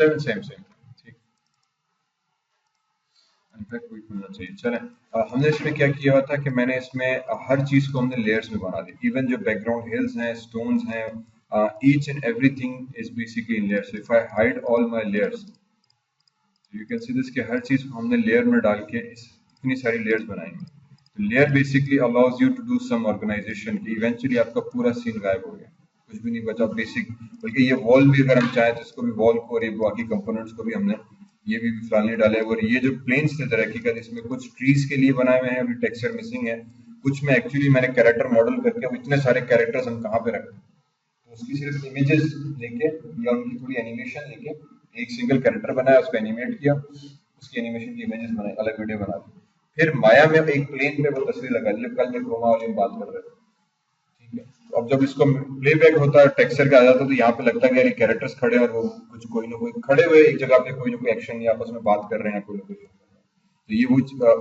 Same same same, ठीक। In fact कोई होना चाहिए। चलें, हमने इसमें क्या किया हुआ था कि मैंने इसमें हर चीज को हमने लेयर्स में बना दी। इवन जो बैकग्राउंड हिल्स हैं, स्टोन्स हैं, each and everything is basically in layers. If I hide all my layers, you can see this कि हर चीज को हमने लेयर में डाल के इतनी सारी लेयर्स बनाएंगे। तो layer basically allows you to do some organization कि इवेंचुअली आपका पूरा सीन गायब हो गया, कुछ भी नहीं बचा बेसिक। बल्कि ये वॉल भी अगर हम चाहें तो इसको भी, वॉल को और ये बाकी कंपोनेंट्स को भी हमने ये भी फिलहाल नहीं डाले। और ये जो प्लेन्स थे तरक्की का, इसमें कुछ ट्रीज के लिए बनाए हुए हैं, अभी टेक्सचर मिसिंग है। कुछ में एक्चुअली मैंने कैरेक्टर मॉडल करके, अब इतने सारे कैरेक्टर्स हम कहाँ पे रखें, तो उसकी सिर्फ इमेजेस लेके या उनकी थोड़ी एनिमेशन लेके एक सिंगल कैरेक्टर बनाया, उसको एनिमेट किया, उसकी एनिमेशन की इमेजेस बनाई, अलग वीडियो बना दी। फिर माया में एक प्लेन पे वो तस्वीर लगा दी, कल मैं क्रोमा वाली में बात कर रहे थे, ठीक है। तो अब जब इसको प्लेबैक होता है, टेक्सचर का आ जाता है, तो यहाँ पे लगता है कि यार ये कैरेक्टर्स खड़े हैं और वो कुछ कोई ना कोई खड़े हुए एक जगह पे, कोई ना कोई एक्शन या आपस में बात कर रहे हैं, कोई ना कोई। तो ये वो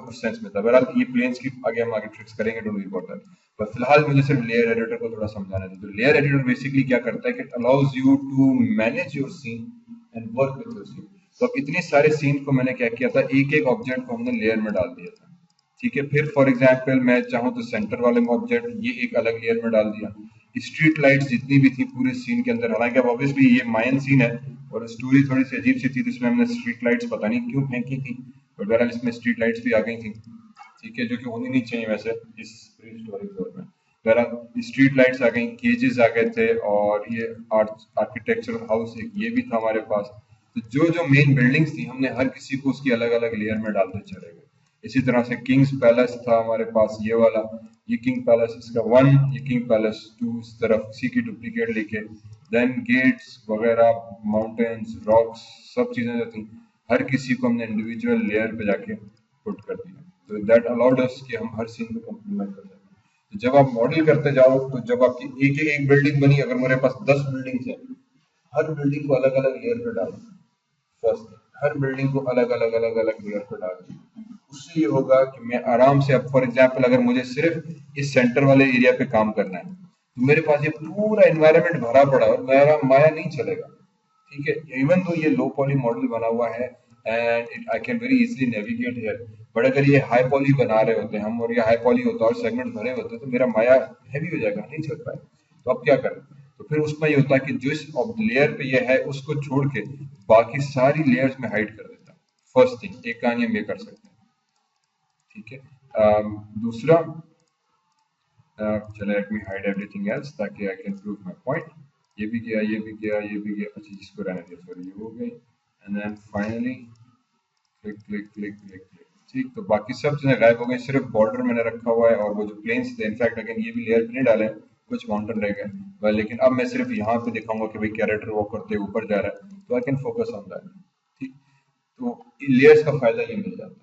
उस सेंस में था। बहरहाल ये प्लेन्स की आगे हम आगे ट्रिक्स करेंगे, डोंट वरी अबाउट दैट। पर फिलहाल मुझे सिर्फ लेयर एडिटर को थोड़ा समझाना था। तो लेयर एडिटर बेसिकली क्या करता है कि it allows you to manage your scene and work with your scene. तो अब इतने सारे सीन को मैंने क्या किया था, एक एक ऑब्जेक्ट को हमने लेयर में डाल दिया था, ठीक है। फिर फॉर एग्जाम्पल मैं चाहूँ तो सेंटर वाले ऑब्जेक्ट ये एक अलग लेयर में डाल दिया। स्ट्रीट लाइट्स जितनी भी थी पूरे सीन के अंदर, हालांकि अब ऑब्वियसली ये मायन सीन है और स्टोरी थोड़ी सी अजीब सी थी, तो इसमें हमने स्ट्रीट लाइट्स पता नहीं क्यों फेंकी थी, बट बहरहाल इसमें स्ट्रीट लाइट्स भी आ गई थी, ठीक है, जो कि होनी नहीं चाहिए वैसे इस प्री हिस्टोरिक दौर में। बहरहाल स्ट्रीट लाइट्स आ गई, केजेस आ गए थे, और ये आर्किटेक्चरल हाउस एक ये भी था हमारे पास। तो जो जो मेन बिल्डिंग्स थी हमने हर किसी को उसकी अलग अलग लेयर में डालते चले गए। इसी तरह से किंग्स पैलेस था हमारे पास ये वाला, ये किंग पैलेस इसका वन, ये किंग पैलेस टू, इस तरफ इसी की डुप्लीकेट लेके। देन गेट्स वगैरह, माउंटेन्स, रॉक्स, सब चीजें जो थी हर किसी को हमने इंडिविजुअल लेयर पे जाके पुट कर दिया। तो दैट अलाउड अस कि हम हर सीन को कंप्लीमेंट कर सकें। तो जब आप मॉडल करते जाओ, तो जब आपकी एक बिल्डिंग बनी, अगर मेरे पास 10 बिल्डिंग्स है, हर बिल्डिंग को अलग अलग लेयर पे डालो। फर्स्ट हर बिल्डिंग को अलग अलग अलग अलग लेयर पे डाल। उससे ये होगा कि मैं आराम से, अब फॉर एग्जाम्पल अगर मुझे सिर्फ इस सेंटर वाले एरिया पे काम करना है, तो मेरे पास ये पूरा एनवायरनमेंट भरा पड़ा है और मेरा माया नहीं चलेगा, ठीक है। इवन तो ये लो पॉली मॉडल बना हुआ है and it I can very easily navigate here, but अगर ये हाई पॉली बना रहे होते हैं हम और ये हाई पॉली होता और सेगमेंट भरे होते तो मेरा माया हैवी हो जाएगा, नहीं चल पाए। तो अब क्या करें, तो फिर उसमें ये होता है कि जिस लेयर पे ये है उसको छोड़ के बाकी सारी लेयर्स में हाइड कर देता है। फर्स्ट थिंग, एक काम ये कर सकते हैं, ठीक है। दूसरा, चलो let me hide everything else ताकि I can prove my point. ये भी गया, ये भी गया, ये भी गया, अच्छा जिसको रहने दिया, सॉरी ये हो गई। And then finally click click click click click, ठीक। तो बाकी सब चीजें गायब हो गई, सिर्फ बॉर्डर मैंने रखा हुआ है और वो जो प्लेन्स थे, इनफैक्ट अगेन ये भी लेयर पे नहीं डाले, कुछ माउंटेन रह गए, लेकिन अब मैं सिर्फ यहाँ पे दिखाऊंगा कि भाई कैरेक्टर वॉक करते हुए ऊपर जा रहा है, तो I can focus on that, ठीक। तो लेयर्स का फायदा ये मिल जाता है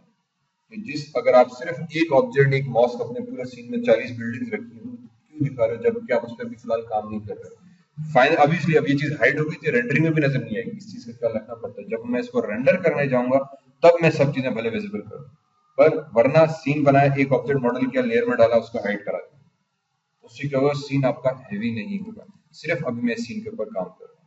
कि जिस, अगर आप सिर्फ एक ऑब्जेक्ट, एक मॉस्क अपने पूरे सीन में 40 बिल्डिंग्स रखी है, तो क्यों दिखा रहे हो जबकि आप उस पर भी फिलहाल काम नहीं कर रहे। फाइनल ऑब्वियसली अब ये चीज हाइड हो गई थी, रेंडरिंग में भी नजर नहीं आएगी, इस चीज का ख्याल रखना पड़ता है। जब मैं इसको रेंडर करने जाऊंगा तब मैं सब चीजें भले विजिबल करूँ, पर वरना सीन बनाया, एक ऑब्जेक्ट मॉडल किया, लेयर में डाला, उसको हाइड करा दिया, उससे क्या होगा, सीन आपका हैवी नहीं होगा। सिर्फ अभी मैं सीन के ऊपर काम कर रहा हूँ।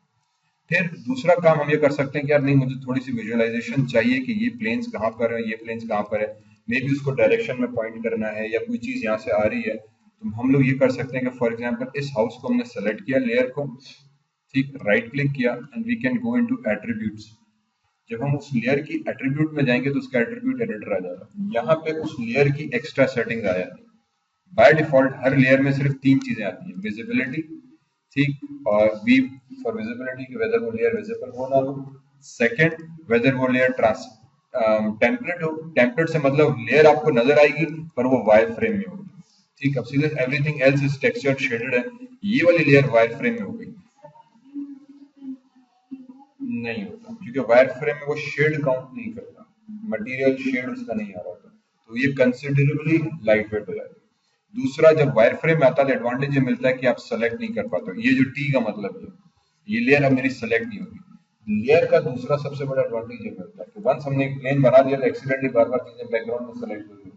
फिर दूसरा काम हम ये कर सकते हैं कि यार नहीं, मुझे थोड़ी सी विजुअलाइजेशन चाहिए कि ये प्लेन्स कहाँ पर है, ये प्लेन्स कहाँ पर है, मे बी उसको डायरेक्शन में पॉइंट करना है या कोई चीज यहाँ से आ रही है। तो हम लोग ये कर सकते हैं कि फॉर एग्जाम्पल इस हाउस को हमने सेलेक्ट किया, लेयर को, ठीक, राइट क्लिक किया and we can go into attributes. जब हम उस लेयर की एट्रीब्यूट में जाएंगे तो उसका एट्रीब्यूट एडिटर आ जाएगा, यहाँ पे उस लेयर की एक्स्ट्रा सेटिंग आ जाती है। बाय डिफॉल्ट हर लेयर में सिर्फ 3 चीजें आती हैं, विजिबिलिटी, ठीक, और वी फॉर विजिबिलिटी की वेदर वो लेयर विजिबल हो ना हो। सेकंड, वेदर वो लेयर ट्रांस टेम्पलेट हो, टेम्पलेट से मतलब लेयर आपको नजर आएगी पर वो वायर फ्रेम में होगी, ठीक। अब सीधे everything else is textured shaded है, ये वाली लेयर वायर फ्रेम में हो गई, नहीं होता क्योंकि वायर फ्रेम में वो शेड काउंट नहीं करता, मटेरियल शेड उसका नहीं आ रहा होता, तो ये कंसिडरेबली लाइट वेट हो जाती है। दूसरा, जब वायर फ्रेम में आता है तो एडवांटेज ये मिलता है कि आप सेलेक्ट नहीं कर पाते, ये जो टी का मतलब है, ये लेयर अब मेरी सेलेक्ट नहीं होगी। लेयर का दूसरा सबसे बड़ा एडवांटेज ये मिलता है कि वंस हमने एक प्लेन बना दिया तो एक्सीडेंटली बार बार चीजें बैकग्राउंड में सेलेक्ट हो गई।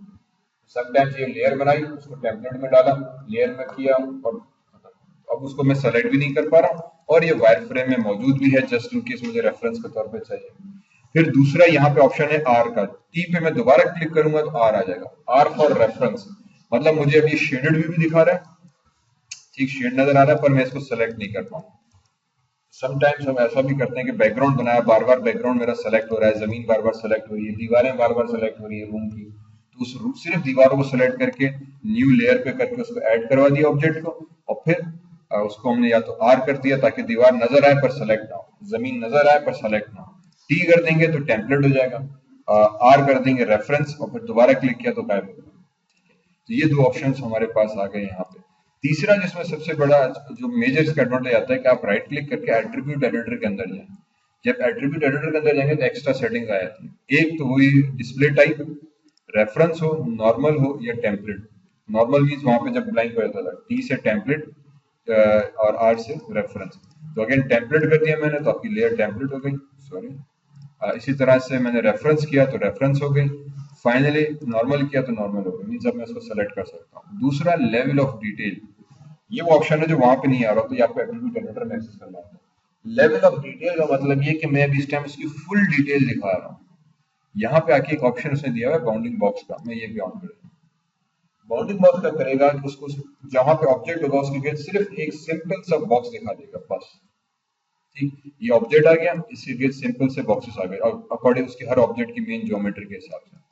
समटाइम्स ये लेयर बनाई, उसको टेम्पलेट में डाला, लेयर में किया और अब उसको मैं सेलेक्ट भी नहीं कर पा रहा हूँ और ये वायर फ्रेम में मौजूद भी है, जस्ट इन केस मुझे रेफरेंस के तौर पे चाहिए। फिर दूसरा यहाँ पे ऑप्शन है आर का, टी पे मैं दोबारा क्लिक करूंगा तो आर आ जाएगा, आर फॉर रेफरेंस, मतलब मुझे अभी शेडेड व्यू भी दिखा रहा है, ठीक शेड नजर आ रहा है, पर मैं इसको सेलेक्ट नहीं कर पाऊंगा। समटाइम्स हम ऐसा भी करते हैं कि बैकग्राउंड बनाया, बार बार बैकग्राउंड मेरा सेलेक्ट हो रहा है, जमीन बार बार सेलेक्ट हो रही है, दीवारें बार बार सेलेक्ट हो रही है रूम की, तो सिर्फ दीवारों को सेलेक्ट करके न्यू लेयर पे करके उसको ऐड करवा दिया ऑब्जेक्ट को, और फिर उसको हमने या तो आर कर दिया ताकि दीवार नजर आए पर सेलेक्ट ना हो, जमीन नजर आए पर सेलेक्ट ना हो, टी कर देंगे तो टेम्पलेट हो जाएगा, आर कर देंगे रेफरेंस, और फिर दोबारा क्लिक किया तो गायब हो गया। तो ये दो ऑप्शंस हमारे पास आ गए यहाँ पे। तीसरा जिसमें सबसे बड़ा जो मेजर इसका एडवांटेज आता है कि आप राइट क्लिक करके एट्रीब्यूट एडिटर के अंदर जाएं। जब एट्रीब्यूट एडिटर के अंदर जाएंगे तो एक्स्ट्रा सेटिंग्स आ जाती हैं। एक तो हुई डिस्प्ले टाइप, रेफरेंस हो, नॉर्मल हो या टेम्पलेट। नॉर्मल मीन्स वहां पे जब ब्लैंक हो जाता था, टी से टेम्पलेट और आर से रेफरेंस। तो अगेन टेम्पलेट कर दिया मैंने तो आपकी लेयर टेम्पलेट हो गई, सॉरी। इसी तरह से मैंने रेफरेंस किया तो रेफरेंस हो गई, फाइनली नॉर्मल किया तो नॉर्मल हो गई, मीन्स अब मैं इसको सेलेक्ट कर सकता हूँ। दूसरा लेवल ऑफ डिटेल, ये वो ऑप्शन है जो वहां पे नहीं आ रहा, तो ये आपको एट्रीब्यूट एडिटर में एक्सेस करना होता है। लेवल ऑफ डिटेल का मतलब ये कि मैं अभी इस टाइम इसकी फुल डिटेल दिखा रहा हूँ। यहाँ पे आके एक ऑप्शन उसने दिया हुआ है बाउंडिंग बॉक्स का, मैं ये भी ऑन कर दूं। बाउंडिंग बॉक्स का करेगा कि उसको जहां पे ऑब्जेक्ट होगा उसके गिर्द सिर्फ एक सिंपल सा बॉक्स दिखा देगा बस, ठीक। ये ऑब्जेक्ट आ गया, इसके गिर्द सिंपल से बॉक्सेस आ गए और अकॉर्डिंग उसके हर ऑब्जेक्ट की मेन ज्योमेट्री के हिसाब से।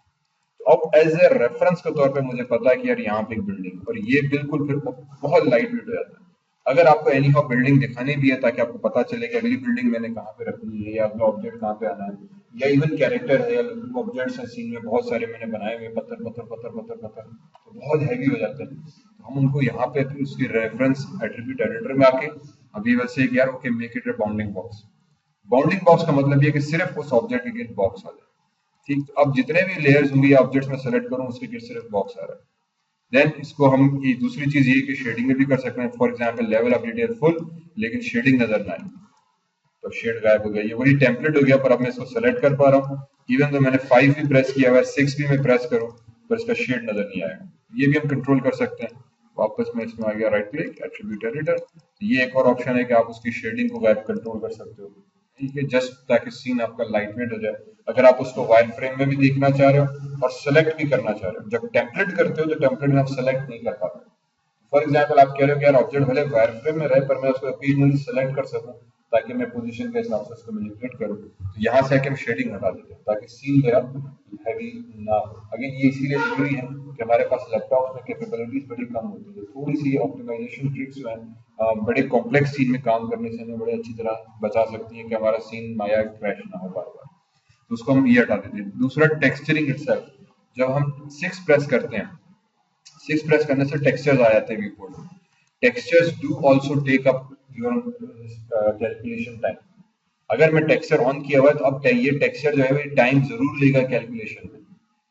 तो अब एज ए रेफरेंस के तौर पे मुझे पता है कि यार यहाँ पे एक बिल्डिंग, और ये बिल्कुल फिर बहुत लाइट वेट हो जाता है। अगर आपको एनी हाउ बिल्डिंग दिखानी भी है ताकि आपको पता चले कि अगली बिल्डिंग मैंने कहाँ पे रखनी है या अगला ऑब्जेक्ट कहाँ पे आना है, या इवन कैरेक्टर है या ऑब्जेक्ट्स हैं सीन में बहुत सारे मैंने बनाए हुए, पत्थर पत्थर पत्थर पत्थर पत्थर, तो बहुत हैवी हो जाते हैं, तो हम उनको यहाँ पे उसकी रेफरेंस एट्रीब्यूट एडिटर में आके अभी वैसे यार okay make it A bounding box. Bounding box का मतलब ये कि सिर्फ उस ऑब्जेक्ट के बॉक्स आ जाए, ठीक। तो अब जितने भी लेयर्स होंगी या ऑब्जेक्ट्स में सेलेक्ट करूँ उसके लिए सिर्फ बॉक्स आ रहा है। देन इसको हम ये दूसरी चीज ये कि शेडिंग में भी कर सकते हैं, for example level of detail full लेकिन शेडिंग नजर ना आए, तो शेड गायब हो गया, ये वही टेम्पलेट हो गया पर अब मैं इसको सेलेक्ट कर पा रहा हूँ। इवन तो मैंने 5 भी प्रेस किया हुआ है, 6 भी मैं प्रेस करूँ पर इसका शेड नजर नहीं आएगा। ये भी हम कंट्रोल कर सकते हैं। वापस मैं इसमें आ गया, राइट क्लिक एट्रीब्यूट एडिटर, ये एक और ऑप्शन है कि आप उसकी शेडिंग को गायब कंट्रोल कर सकते हो, ठीक है, जस्ट ताकि सीन आपका लाइट वेट हो जाए। अगर आप उसको वाइड फ्रेम में भी देखना चाह रहे हो और सेलेक्ट भी करना चाह रहे हो, जब टेम्पलेट करते हो तो टेम्पलेट में आप सेलेक्ट नहीं कर पाते। फॉर एग्जाम्पल आप कह रहे हो कि यार ऑब्जेक्ट भले वायर फ्रेम में रहे पर मैं उसको ओकेजनली सेलेक्ट कर सकूं ताकि मैं पोजीशन के हिसाब से उसको मैनिपुलेट करूं, तो यहाँ से आके हम शेडिंग हटा देते हैं ताकि सीन मेरा हैवी ना हो। अगेन ये इसीलिए जरूरी है कि हमारे पास लैपटॉप में कैपेबिलिटीज बड़ी कम होती है, थोड़ी सी ऑप्टिमाइजेशन ट्रिक्स जो है बड़े कॉम्प्लेक्स सीन में काम करने से हमें बड़े अच्छी तरह बचा सकती है कि हमारा सीन माया क्रैश ना हो बार बार, तो उसको हम ये हटा देते हैं। दूसरा टेक्सचरिंग इटसेल्फ, जब हम 6 प्रेस करते हैं, 6 प्रेस करने से टेक्सचर्स आ जाते हैं व्यू पोर्ट में। Textures do also take up your calculation time. अगर मैं टेक्सचर ऑन किया हुआ है तो अब ये टेक्सचर जो है वो टाइम जरूर लेगा कैलकुलेशन में,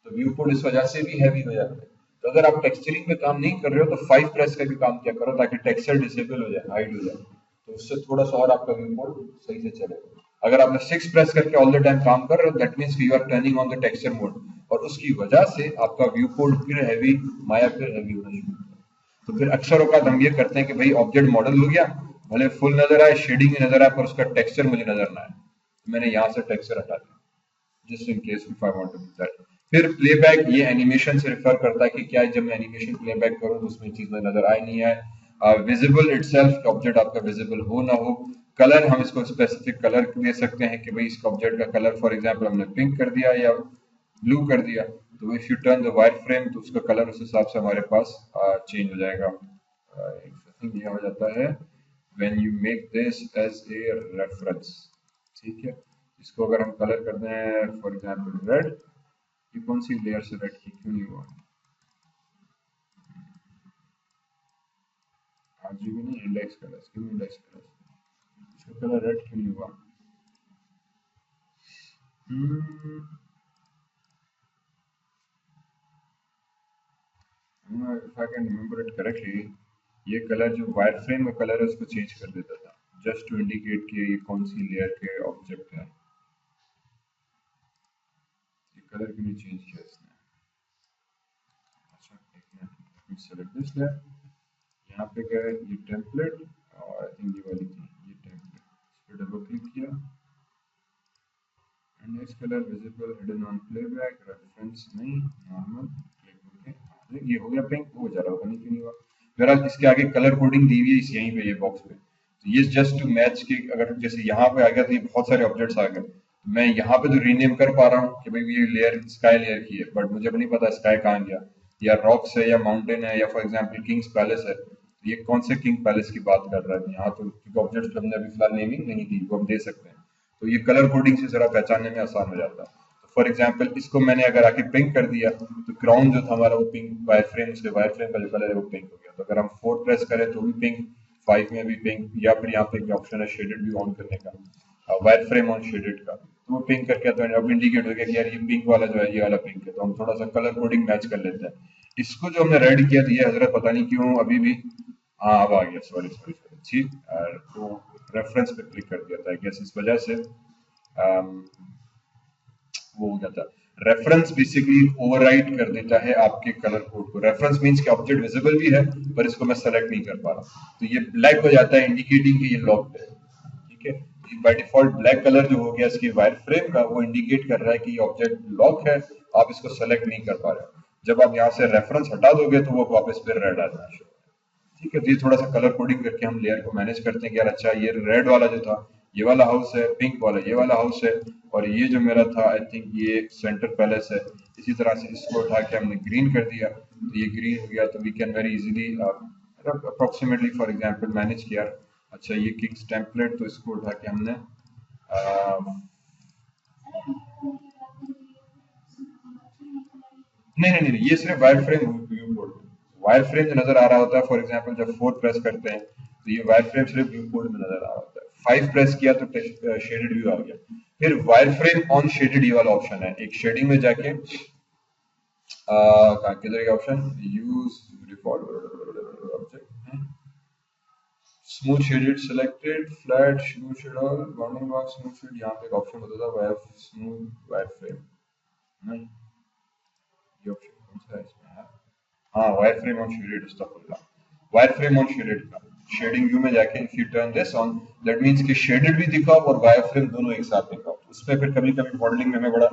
तो व्यू पोर्ट इस वजह से भी हैवी हो जाता है। तो अगर आप टेक्सचरिंग में काम नहीं कर रहे हो तो 5 प्रेस करके काम किया करो ताकि टेक्सचर डिसेबल हो जाए, हाइड हो जाए, तो उससे थोड़ा सा और आपका व्यू पोर्ट सही से चलेगा। अगर आपने 6 प्रेस करके ऑल द टाइम काम कर रहे हो that means you are turning on the texture mode, और उसकी वजह से आपका व्यू पोर्ट फिर हैवी, माया फिर हैवी होना शुरू होता है। तो फिर अक्सर औकात हम ये करते हैं कि भाई ऑब्जेक्ट मॉडल हो गया, भले फुल नजर आए, शेडिंग भी नजर आए, पर उसका टेक्सचर मुझे नजर ना आए, तो मैंने यहाँ से टेक्सचर हटा दिया just in case if I want to do that. फिर प्लेबैक, ये एनिमेशन से रिफर करता है कि क्या जब मैं एनिमेशन प्लेबैक करूं तो उसमें चीज नजर आए नहीं आए। विजिबल इटसेल्फ, ऑब्जेक्ट आपका विजिबल हो ना हो। कलर, हम इसको स्पेसिफिक कलर दे सकते हैं कि भाई इसका ऑब्जेक्ट का कलर फॉर एग्जांपल हमने पिंक कर दिया या ब्लू कर दिया, तो if you turn the wire frame तो उसका कलर उस हिसाब से हमारे पास चेंज हो जाएगा। ये हो जाता है when you make this as a reference, ठीक है। इसको अगर हम कलर करते हैं फॉर एग्जांपल रेड, ये कौन सी लेयर से रेड की क्यों नहीं हुआ, आरजीबी नहीं, index colour, scheme index colour, इसका कलर रेड क्यों नहीं हुआ। If I can remember it correctly, ये कलर जो वायर फ्रेम का कलर है उसको चेंज कर देता था जस्ट टू इंडिकेट कि ये कौन सी लेयर के ऑब्जेक्ट है। ये कलर क्यों नहीं चेंज किया इसने। अच्छा, एक मिनट, सेलेक्ट दिस लेयर, यहाँ पे गए ये टेम्पलेट, और आई थिंक ये वाली थी, ये टेम्पलेट, इस पर डबल क्लिक किया, index colour visible hidden on playback, reference नहीं, नॉर्मल, क्लिक करके ये हो गया पिंक, हो जा रहा होगा नहीं, क्यों नहीं हुआ। बहरहाल इसके आगे कलर कोडिंग दी हुई है इस यहीं पे ये बॉक्स पे, तो ये जस्ट टू मैच के, अगर जैसे यहाँ पे आ गया तो ये बहुत सारे ऑब्जेक्ट्स आ गए, तो मैं यहाँ पे तो रीनेम कर पा रहा हूँ कि भाई ये लेयर स्काई लेयर की है, बट मुझे अब नहीं पता स्काई कहाँ गया, या रॉक्स है या माउंटेन है, या फॉर एग्जाम्पल किंग्स पैलेस है, तो ये कौन से किंग पैलेस की बात कर रहा है यहाँ, तो क्योंकि ऑब्जेक्ट्स हमने अभी फिलहाल नेमिंग नहीं दी, वो हम दे सकते हैं, तो ये कलर कोडिंग से जरा पहचानने में आसान हो जाता है। तो फॉर एग्जाम्पल इसको मैंने अगर आके पिंक कर दिया, तो क्राउन जो था हमारा वो पिंक, वायर फ्रेम, उसके वायर फ्रेम का जो कलर है वो पिंक हो गया, तो अगर हम 4 प्रेस करें तो भी पिंक, 5 में भी पिंक, या फिर यहाँ पे एक ऑप्शन है शेडेड व्यू ऑन करने का, वायर फ्रेम ऑन शेडेड का, तो वो पिंक करके तो अब इंडिकेट हो गया कि यार ये पिंक वाला जो है ये वाला पिंक है, तो हम थोड़ा सा कलर कोडिंग मैच कर लेते हैं। इसको जो हमने रेड किया था ये हजरत पता नहीं क्यों अभी भी, हाँ अब आ गया, सॉरी सॉरी सॉरी, ठीक, तो रेफरेंस पे क्लिक कर दिया था, गैस इस वजह से वो हो जाता है। रेफरेंस बेसिकली ओवरराइड कर देता है आपके कलर कोड को। रेफरेंस मींस कि ऑब्जेक्ट विजिबल भी है पर इसको मैं सेलेक्ट नहीं कर पा रहा, तो ये ब्लैक हो जाता है इंडिकेटिंग कि ये लॉक्ड है, ठीक है। बाय डिफॉल्ट ब्लैक कलर जो हो गया इसके वायर फ्रेम का, वो इंडिकेट कर रहा है कि ये ऑब्जेक्ट लॉक है, आप इसको सेलेक्ट नहीं कर पा रहे हो। जब आप यहाँ से रेफरेंस हटा दोगे तो वो वापस फिर रेड आ जाना शुरू, ठीक है। तो ये थोड़ा सा कलर कोडिंग करके हम लेयर को मैनेज करते हैं कि यार अच्छा ये रेड वाला जो था ये वाला हाउस है, पिंक वाला ये वाला हाउस है, और ये जो मेरा था आई थिंक ये सेंटर पैलेस है। इसी तरह से इसको उठा के हमने ग्रीन कर दिया, तो ये ग्रीन हो गया, तो we can very easily approximately for example manage किया। अच्छा ये किंग्स टेम्पलेट, तो इसको उठा के हमने नहीं नहीं नहीं, ये सिर्फ wire frame view code, wire frame जो नजर आ रहा होता है फॉर एग्जांपल जब 4 प्रेस करते हैं तो ये वायर फ्रेम सिर्फ व्यू कोड में नजर आ रहा होता है, 5 प्रेस किया तो शेडेड व्यू आ गया। फिर वायर फ्रेम ऑन शेडेड ये वाला ऑप्शन है, एक शेडिंग में जाके किधर है option, use default object, smooth shaded selected, flat smooth shade और बाउंडिंग बॉक्स स्मूथ शेड, यहाँ पे एक ऑप्शन होता था वायर स्मूथ वायर फ्रेम, नहीं ये ऑप्शन कौन सा है इसमें यार, हाँ वायर फ्रेम ऑन शेडेड, अस्तगफुरुल्लाह, वायर फ्रेम ऑन शेडेड का शेडिंग व्यू में जाके if you turn this on, that means कि शेडेड भी दिखाओ और वायर फ्रेम दोनों एक साथ दिखाओ। उसमें फिर कभी कभी मॉडलिंग में हमें बड़ा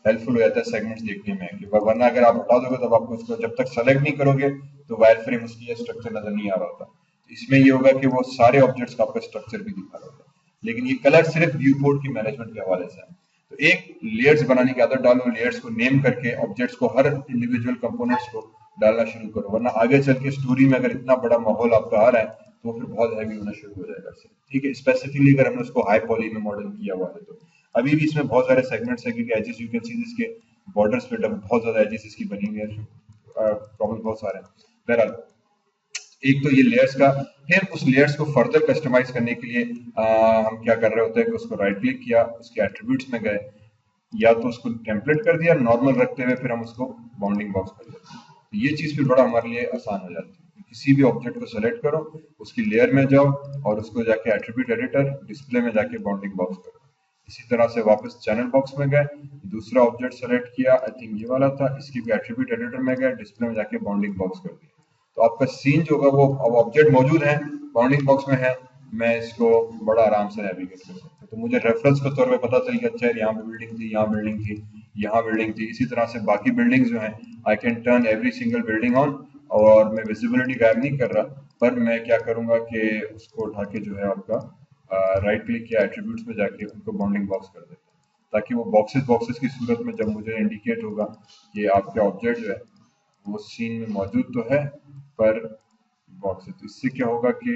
हेल्पफुल हो जाता है सेगमेंट्स देखने में, कि वरना अगर आप हटा दोगे तब आपको उसको जब तक सेलेक्ट नहीं करोगे तो वायर फ्रेम उसकी स्ट्रक्चर नजर नहीं आ रहा होता। तो इसमें ये होगा कि वो सारे ऑब्जेक्ट्स का आपका स्ट्रक्चर भी दिखा रहा होगा, लेकिन ये कलर सिर्फ व्यू कोड की मैनेजमेंट के हवाले से है। तो एक लेयर्स बनाने की आदत डालो, लेयर्स को नेम करके ऑब्जेक्ट्स को हर इंडिविजुअल कंपोनेंट्स को डालना शुरू करो, वरना आगे चल के स्टोरी में अगर इतना बड़ा माहौल आपका आ रहा है तो फिर बहुत हैवी होना शुरू हो जाएगा इससे, ठीक है। स्पेसिफिकली अगर हमने उसको हाई पॉली में मॉडल किया हुआ है तो अभी भी इसमें बहुत सारे सेगमेंट्स है, क्योंकि एजेस यू कैन सी इसके बॉर्डर्स पे बहुत ज्यादा एजेस इसकी बनी हुई है, प्रॉब्लम बहुत सारे हैं। बहरहाल एक तो ये लेयर्स का, फिर उस लेयर्स को फर्दर कस्टमाइज करने के लिए हम क्या कर रहे होते हैं कि उसको राइट क्लिक किया, उसके एट्रीब्यूट्स में गए, या तो उसको टेम्पलेट कर दिया नॉर्मल रखते हुए, फिर हम उसको बाउंडिंग बॉक्स कर देते हैं, तो ये चीज फिर बड़ा हमारे लिए आसान हो जाती है। किसी भी ऑब्जेक्ट को सेलेक्ट करो, उसकी लेयर में जाओ और उसको जाके एट्रीब्यूट एडिटर डिस्प्ले में जाके बाउंडिंग बॉक्स करो। इसी तरह से वापस चैनल बॉक्स में गए, दूसरा ऑब्जेक्ट सेलेक्ट किया, आई थिंक ये वाला था, इसकी भी एट्रीब्यूट एडिटर में गए, डिस्प्ले में जाके बाउंडिंग बॉक्स कर दिया। तो आपका सीन जो होगा वो अब ऑब्जेक्ट मौजूद है बाउंडिंग बॉक्स में है, मैं इसको बड़ा आराम से नेविगेट कर सकता हूँ। तो मुझे रेफरेंस के तौर पे पता चल गया, अच्छा यहाँ पे बिल्डिंग थी, यहाँ बिल्डिंग थी, यहाँ बिल्डिंग थी। इसी तरह से बाकी बिल्डिंग जो है I can turn every single building on, और मैं विजिबिलिटी गायब नहीं कर रहा, पर मैं क्या करूंगा कि उसको उठा के जो है आपका राइट क्लिक किया, एट्रीब्यूट्स में जाके उनको बाउंडिंग बॉक्स कर देता हूं, ताकि वो बॉक्सेस की सूरत में जब मुझे इंडिकेट होगा कि आपका ऑब्जेक्ट जो है वो सीन में मौजूद तो है पर बॉक्स है, तो इससे क्या होगा कि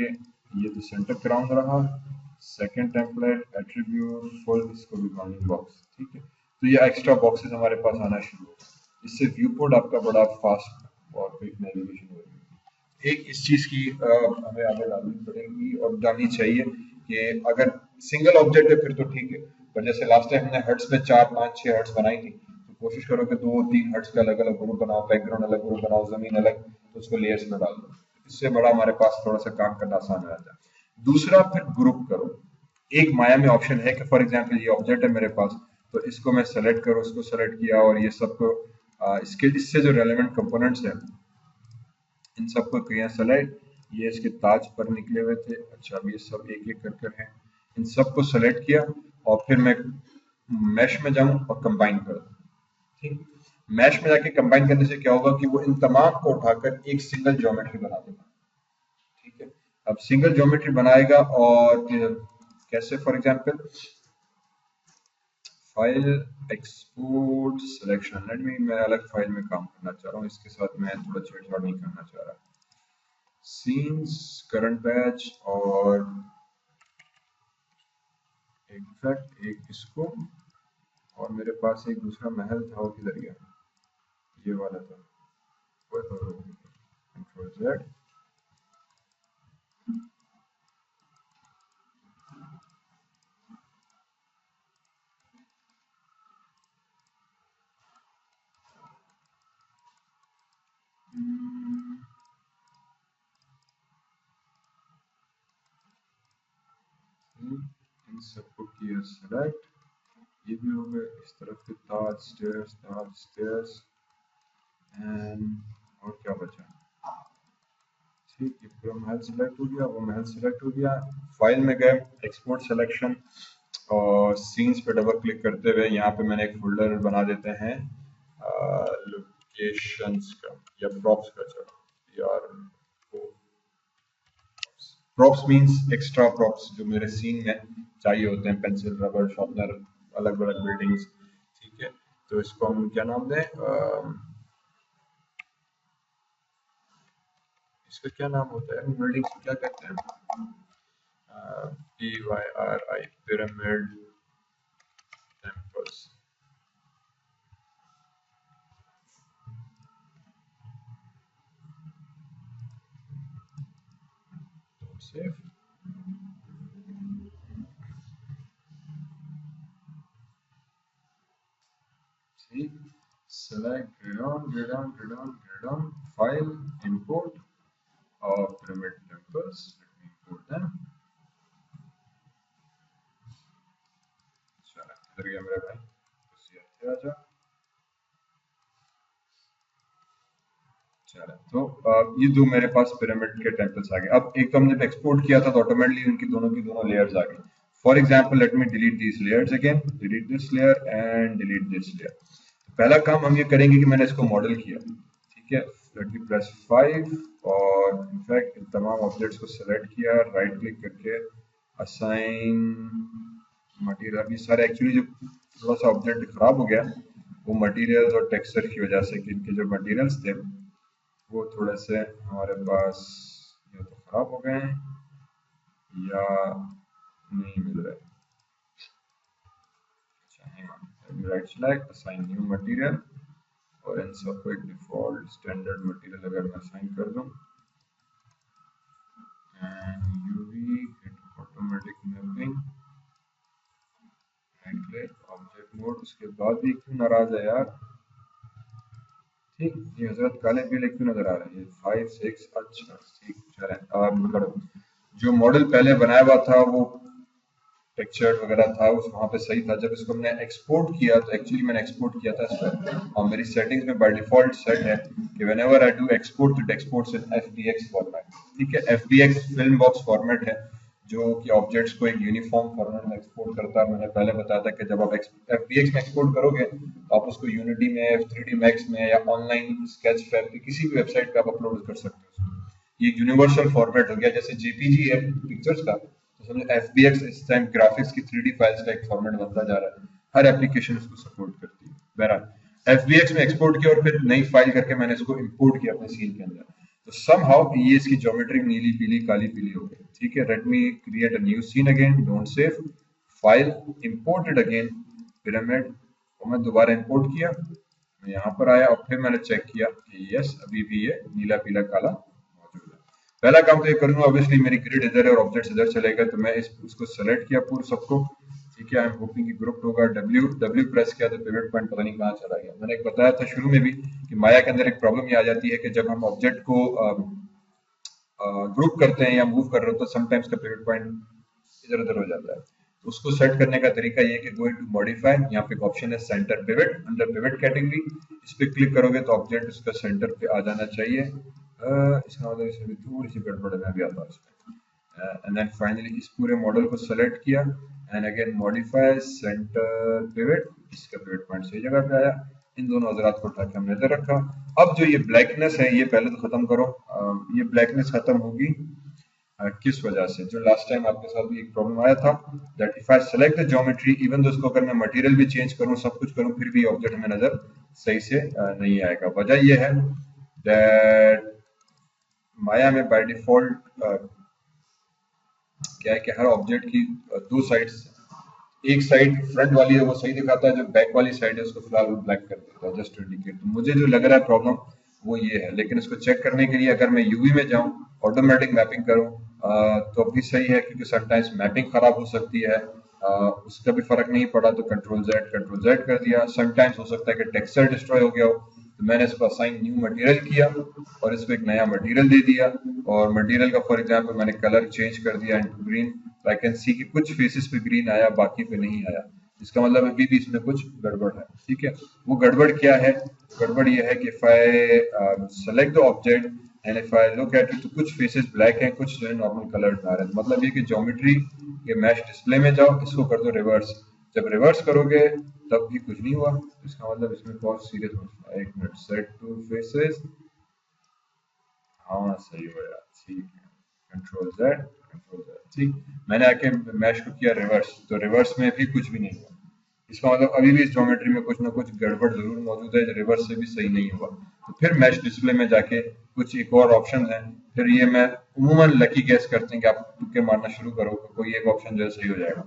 ये तो सेंटर क्राउन रहा, सेकंड टेम्पलेट एट्रीब्यूट फुल, इसको भी बाउंडिंग बॉक्स, ठीक है। तो ये एक्स्ट्रा बॉक्सेस हमारे पास आना शुरू हो, इससे व्यू पोर्ट आपका बड़ा फास्ट और क्विक नेविगेशन हो जाएगी। एक इस चीज की हमें आगे डालनी पड़ेगी और डालनी चाहिए कि अगर सिंगल ऑब्जेक्ट है फिर तो ठीक है, पर जैसे लास्ट टाइम हमने हर्ट्स में 4 5 6 हर्ट्स बनाई थी, तो कोशिश करो कि 2 3 हर्ट्स का अलग अलग ग्रुप बनाओ, बैकग्राउंड अलग ग्रुप बनाओ, जमीन अलग, तो उसको लेयर्स में डाल दो, इससे बड़ा हमारे पास थोड़ा सा काम करना आसान हो जाता है। दूसरा फिर ग्रुप करो, एक माया में ऑप्शन है कि फॉर एग्जांपल ये ऑब्जेक्ट है मेरे पास, तो इसको मैं सेलेक्ट करूँ, इसको सेलेक्ट किया और ये सबको इसके इससे जो रेलेवेंट कंपोनेंट्स हैं इन सबको किया सेलेक्ट, ये इसके ताज पर निकले हुए थे। अच्छा, अब ये सब एक एक कर कर हैं। इन सबको सेलेक्ट किया और फिर मैं मैश में जाऊं और कंबाइन कर दूं। ठीक, मैश में जाके कंबाइन करने से क्या होगा कि वो इन तमाम को उठाकर एक सिंगल ज्योमेट्री बना देगा। ठीक है, अब सिंगल ज्योमेट्री बनाएगा और कैसे, for example file export selection, let me, मैं अलग फाइल में काम करना चाह रहा हूँ, इसके साथ मैं थोड़ा छेड़छाड़ नहीं करना चाह रहा। सीन्स, करंट बैच और इनफैक्ट एक इसको, और मेरे पास एक दूसरा महल था, वो किधर गया, ये वाला था, कंट्रोल जेड। इन सबको किया सेलेक्ट, ये भी हो गए। इस तरफ के ताज स्टेयर्स एंड और क्या बचा। ठीक, ये पूरा महल सेलेक्ट हो गया, वो महल सेलेक्ट हो गया। फाइल में गए, एक्सपोर्ट सिलेक्शन और सीन्स पे डबल क्लिक करते हुए यहाँ पे मैंने एक फोल्डर बना देते हैं लोकेशंस का या प्रॉप्स का। चलो यार, प्रॉप्स मींस एक्स्ट्रा प्रॉप्स जो मेरे सीन में चाहिए होते हैं, पेंसिल, रबर, शार्पनर, अलग अलग बिल्डिंग्स। ठीक है, तो इसको हम क्या नाम दें, इसका क्या नाम होता है, बिल्डिंग्स को क्या कहते हैं, PYRI, pyramid temples. Save, see, select, read on, file, import of pyramid temples. Let me import them. चलो, इधर गया मेरा भाई, उसी आजा। चलो, तो ये दो मेरे पास पिरामिड के टेम्पल्स आ गए। अब एक तो हमने एक्सपोर्ट किया था तो ऑटोमेटिकली उनकी दोनों की दोनों लेयर्स आ गई। For example, let me delete these layers again, delete this layer and delete this layer. पहला काम हम ये करेंगे कि मैंने इसको मॉडल किया। ठीक है, लेट मी प्रेस 5 और इनफैक्ट इन तमाम ऑब्जेक्ट्स को सेलेक्ट किया, राइट क्लिक करके असाइन मटेरियल। ये सारे एक्चुअली जो थोड़ा सा ऑब्जेक्ट खराब हो गया वो मटेरियल्स और टेक्सचर की वजह से, कि इनके जो मटेरियल्स थे वो थोड़े से हमारे पास या तो खराब हो गए हैं या नहीं मिल रहे। Right select, assign new material और इन सबको एक डिफॉल्ट स्टैंडर्ड मटेरियल अगर मैं असाइन कर दूं, and UV hit automatic mapping, right click object mode. उसके बाद भी क्यों नाराज है यार। ठीक, ये हजरत काले पीले क्यों नजर आ रहे हैं, 5 6, अच्छा ठीक, चलें। मतलब जो मॉडल पहले बनाया हुआ था वो टेक्सचर वगैरह था उस वहाँ पे सही था। जब इसको मैंने एक्सपोर्ट किया तो एक्चुअली मैंने एक्सपोर्ट किया था इस पर, और मेरी सेटिंग्स में बाय डिफॉल्ट सेट है कि व्हेनेवर आई डू एक्सपोर्ट तो it exports in FBX format. ठीक है, FBX फिल्म बॉक्स फॉर्मेट है जो कि ऑब्जेक्ट्स को एक यूनिफॉर्म फॉर्मेट में एक्सपोर्ट करता है। मैंने पहले बताया था कि जब आप FBX में एक्सपोर्ट करोगे तो आप उसको यूनिटी में, 3D Max में या ऑनलाइन स्केच फैब की किसी भी वेबसाइट पे आप अपलोड कर सकते हो। ये यूनिवर्सल फॉर्मेट हो गया, जैसे JPG है पिक्चर्स का, तो समझो FBX इस टाइम ग्राफिक्स की 3D फाइल्स का एक फॉर्मेट बनता जा रहा है। हर एप्लीकेशन इसको सपोर्ट करती है। बहरहाल FBX में एक्सपोर्ट किया और फिर नई फाइल करके मैंने इसको इंपोर्ट किया अपने सीन के अंदर, तो समहाउ ये इसकी ज्योमेट्री नीली पीली काली पीली हो गई। ठीक है, let me create a new scene again, don't save, file, imported again pyramid, और मैं दोबारा इंपोर्ट किया, मैं यहाँ पर आया और फिर मैंने चेक किया कि यस अभी भी ये नीला पीला काला मौजूद है। पहला काम तो ये करूंगा, ऑब्वियसली मेरी ग्रिड इधर है और ऑब्जेक्ट इधर चलेगा, तो मैं उसको सेलेक्ट किया पूरा सबको। ठीक है, आई एम होपिंग कि ग्रुप होगा। W प्रेस किया तो पिवट पॉइंट पता नहीं कहाँ चला गया। मैंने एक बताया था शुरू में भी कि माया के अंदर एक प्रॉब्लम ये आ जाती है कि जब हम ऑब्जेक्ट को ग्रुप करते हैं या मूव कर रहे हो तो समटाइम्स का पिवट पॉइंट इधर उधर हो जाता है। तो उसको सेट करने का तरीका ये है कि गो इनटू मॉडिफाई, यहाँ पे एक ऑप्शन है centre pivot, under pivot category, इस पे क्लिक करोगे तो ऑब्जेक्ट उसका सेंटर पे आ जाना चाहिए। इसका मतलब इसमें भी थोड़ी सी गड़बड़ है, मैं भी आता हूँ इसमें। एंड देन फाइनली इस पूरे मॉडल को सेलेक्ट किया and again modify centre pivot, इसका पिवट पॉइंट सही जगह पे आया। इन दोनों हजरात को उठा के हमने इधर रखा। अब जो ये ब्लैकनेस है ये पहले तो खत्म करो। ये ब्लैकनेस खत्म होगी किस वजह से, जो लास्ट टाइम आपके साथ भी एक प्रॉब्लम आया था that if I select the geometry even though इसको अगर मैं मटेरियल भी चेंज करूं सब कुछ करूं फिर भी ऑब्जेक्ट हमें नजर सही से नहीं आएगा। वजह ये है दैट माया में बाय डिफॉल्ट क्या है कि हर ऑब्जेक्ट की दो साइड्स, एक साइड फ्रंट वाली है वो सही दिखाता है, जो बैक वाली साइड है उसको फिलहाल वो ब्लैक कर देता है जस्ट टू इंडिकेट। तो मुझे जो लग रहा है प्रॉब्लम वो ये है, लेकिन इसको चेक करने के लिए अगर मैं यूवी में जाऊं ऑटोमेटिक मैपिंग करूं तो भी सही है, क्योंकि समटाइम्स मैपिंग खराब हो सकती है। उसका भी फर्क नहीं पड़ा तो कंट्रोल जेड कर दिया। समटाइम्स हो सकता है कि टेक्सचर डिस्ट्रॉय हो गया हो, तो मैंने इसको असाइन न्यू मटेरियल किया और इसको एक नया मटेरियल दे दिया और मटेरियल का फॉर एग्जांपल मैंने कलर चेंज कर दिया into green. I can see कि कुछ फेसेस पे ग्रीन आया बाकी पे नहीं आया, इसका मतलब अभी भी इसमें कुछ गड़बड़ है। ठीक है, वो गड़बड़ क्या है? गड़बड़ ये है कि if I select the object and if I look at it तो कुछ फेसेस ब्लैक हैं, कुछ जो है नॉर्मल कलर आ रहे हैं। मतलब ये कि ज्योमेट्री के मैश डिस्प्ले में जाओ, इसको कर दो रिवर्स। जब रिवर्स करोगे तब भी कुछ नहीं हुआ, इसका मतलब इसमें बहुत सीरियस मसला है। एक मिनट, सेट टू फेसेस, हाँ सही हो यार, ठीक है, कंट्रोल जेड। ठीक, मैंने आके मैश को किया रिवर्स, तो रिवर्स में भी कुछ भी नहीं हुआ। इसका मतलब अभी भी इस ज्योमेट्री में कुछ ना कुछ गड़बड़ जरूर मौजूद है, जो रिवर्स से भी सही नहीं हुआ। तो फिर मैश डिस्प्ले में जाके कुछ एक और ऑप्शन है, फिर ये मैं उमूमन लकी गैस करते हैं कि आप तुक्के मारना शुरू करो कोई एक ऑप्शन जो है सही हो जाएगा।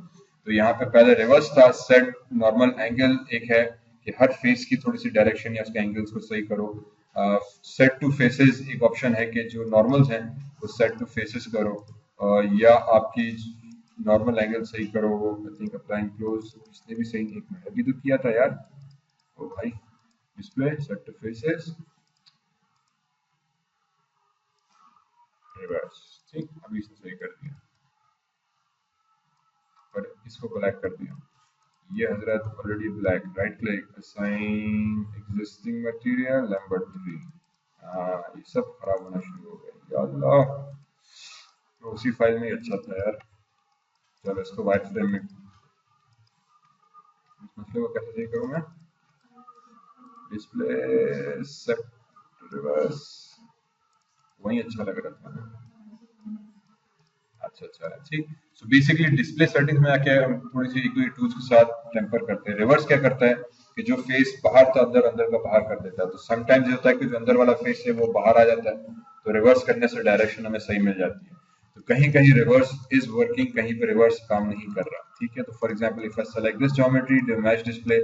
तो यहाँ पे पहले रिवर्स था, सेट नॉर्मल एंगल एक है कि हर फेस की थोड़ी सी डायरेक्शन या उसके एंगल्स को सही करो। सेट टू फेसेस एक ऑप्शन है कि जो नॉर्मल्स हैं वो सेट टू फेसेस करो, या आपकी नॉर्मल एंगल सही करो। आई थिंक अप्लाइंग क्लोज इसने भी सही नहीं, एक मिनट अभी तो किया था यार। ओ भाई, display set to faces reverse, ठीक, अभी इसने सही कर दिया पर इसको ब्लैक कर दिया। ये हजरत already black, right click assign existing material number 3। ये सब खराब होना शुरू हो गया, या अल्लाह। तो उसी फाइल में ही अच्छा था यार। चलो इसको वाइट फ्रेम में, इस मसले को कैसे सही करूँ मैं? डिस्प्ले सेट रिवर्स, वही अच्छा लग रहा था। अच्छा, ठीक। सो बेसिकली डिस्प्ले सेटिंग्स में आके हम थोड़ी सी एक टूल्स के साथ टेम्पर करते हैं। रिवर्स क्या करता है कि जो फेस बाहर था अंदर, अंदर का बाहर कर देता है। तो समटाइम्स ये होता है कि जो अंदर वाला फेस है वो बाहर आ जाता है, तो रिवर्स करने से डायरेक्शन हमें सही मिल जाती है। तो कहीं कहीं रिवर्स इज वर्किंग, कहीं पे रिवर्स काम नहीं कर रहा। ठीक है, तो for example if I select this geometry match display,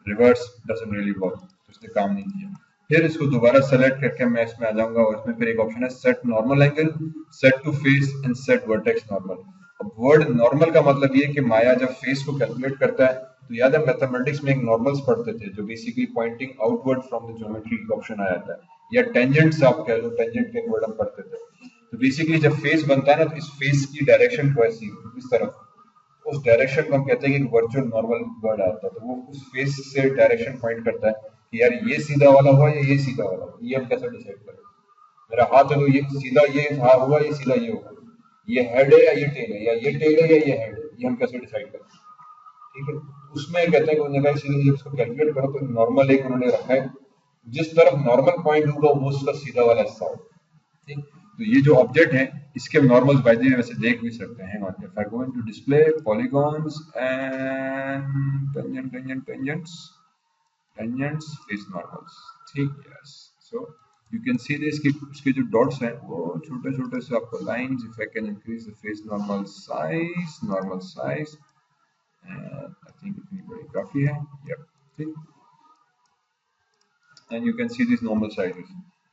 reverse doesn't really work, तो इसने काम नहीं किया। फिर इसको दोबारा सेलेक्ट करके मैं इसमें आ जाऊंगा और इसमें फिर एक ऑप्शन है set normal angle, set to face and set vertex normal. अब वर्ड नॉर्मल का मतलब ये कि माया जब फेस को कैलकुलेट करता है, तो याद है मैथमेटिक्स में एक नॉर्मल्स पढ़ते थे जो basically pointing outward from the geometry का ऑप्शन आया था, या टेंजेंट्स आप कह लो, टेंजेंट के वर्ड हम पढ़ते थे। तो बेसिकली जब फेस बनता है ना, तो इस फेस की डायरेक्शन को ऐसी इस तरफ, उस डायरेक्शन को हम कहते हैं कि वर्चुअल नॉर्मल वर्ड आता है। तो वो उस फेस से डायरेक्शन पॉइंट करता है कि यार ये सीधा वाला हुआ या ये सीधा वाला हुआ, ये हम कैसे डिसाइड करें? मेरा हाथ है तो ये सीधा ये हाँ हुआ, ये सीधा ये होगा, ये हेड है या ये टेल है, या ये टेल है या ये हेड है, ये हम कैसे डिसाइड करें? ठीक है, उसमें कहते हैं कि उन्होंने कहा सीधे जब इसको कैलकुलेट करो तो नॉर्मल एक उन्होंने रखा है, जिस तरफ नॉर्मल पॉइंट होगा वो उसका सीधा वाला हिस्सा होगा। ठीक, तो ये जो ऑब्जेक्ट है इसके हम नॉर्मल्स बाय द वे वैसे देख भी सकते हैं। If I go into display polygons and tangents face normals, ठीक, yes. So you can see this कि उसके जो डॉट्स हैं वो छोटे छोटे से आपको lines. If I can increase the face normal size I think इतनी बड़ी काफी है, यप, ठीक। And you can see this normal sizes.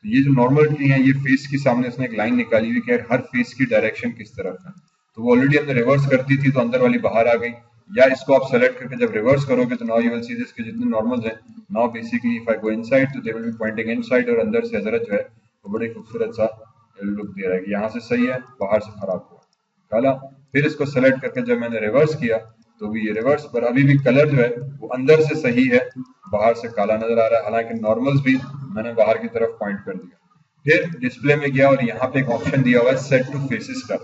तो ये जो नॉर्मल की है, ये फेस के सामने उसने एक लाइन निकाली हुई कि हर फेस की डायरेक्शन किस तरफ है। तो वो ऑलरेडी हमने रिवर्स कर दी थी तो अंदर वाली बाहर आ गई, या इसको आप सेलेक्ट करके जब रिवर्स करोगे तो now you will see this के जितने नॉर्मल्स हैं now basically if I go inside तो they will be pointing inside, और अंदर से हजरत जो है वो बड़ी खूबसूरत सा लुक दे रहा है कि यहाँ से सही है, बाहर से खराब हुआ काला। फिर इसको सेलेक्ट करके जब मैंने रिवर्स किया तो भी ये रिवर्स, पर अभी भी कलर जो है वो अंदर से सही है, बाहर से काला नजर आ रहा है, हालांकि नॉर्मल्स भी मैंने बाहर की तरफ पॉइंट कर दिया। फिर डिस्प्ले में गया और यहाँ पे एक ऑप्शन दिया हुआ है सेट टू फेसेस का।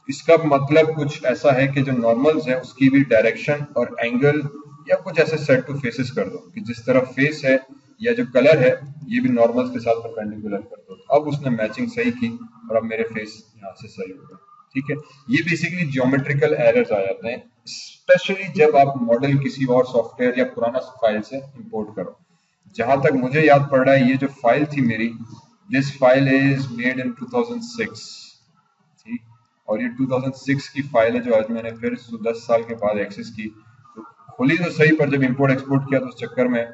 इसका मतलब कुछ ऐसा है कि जो नॉर्मल्स है उसकी भी डायरेक्शन और एंगल या कुछ ऐसे सेट टू फेसेस कर दो कि जिस तरफ फेस है या जो कलर है ये भी नॉर्मल्स के साथ परपेंडिकुलर कर दो। अब उसने मैचिंग सही की और अब मेरे फेस यहाँ से सही हो गया। ठीक है, ये बेसिकली ज्योमेट्रिकल एरर्स आ जाते हैं, स्पेशली जब आप मॉडल किसी और सॉफ्टवेयर या पुराना फाइल से इंपोर्ट करो। जहां तक मुझे याद पड़ रहा है ये जो फाइल थी मेरी, this file is made in 2006। ठीक, और ये 2006 की फाइल है जो आज मैंने फिर 10 साल के बाद एक्सेस की। तो खुली तो सही, पर जब इंपोर्ट एक्सपोर्ट किया तो उस चक्कर में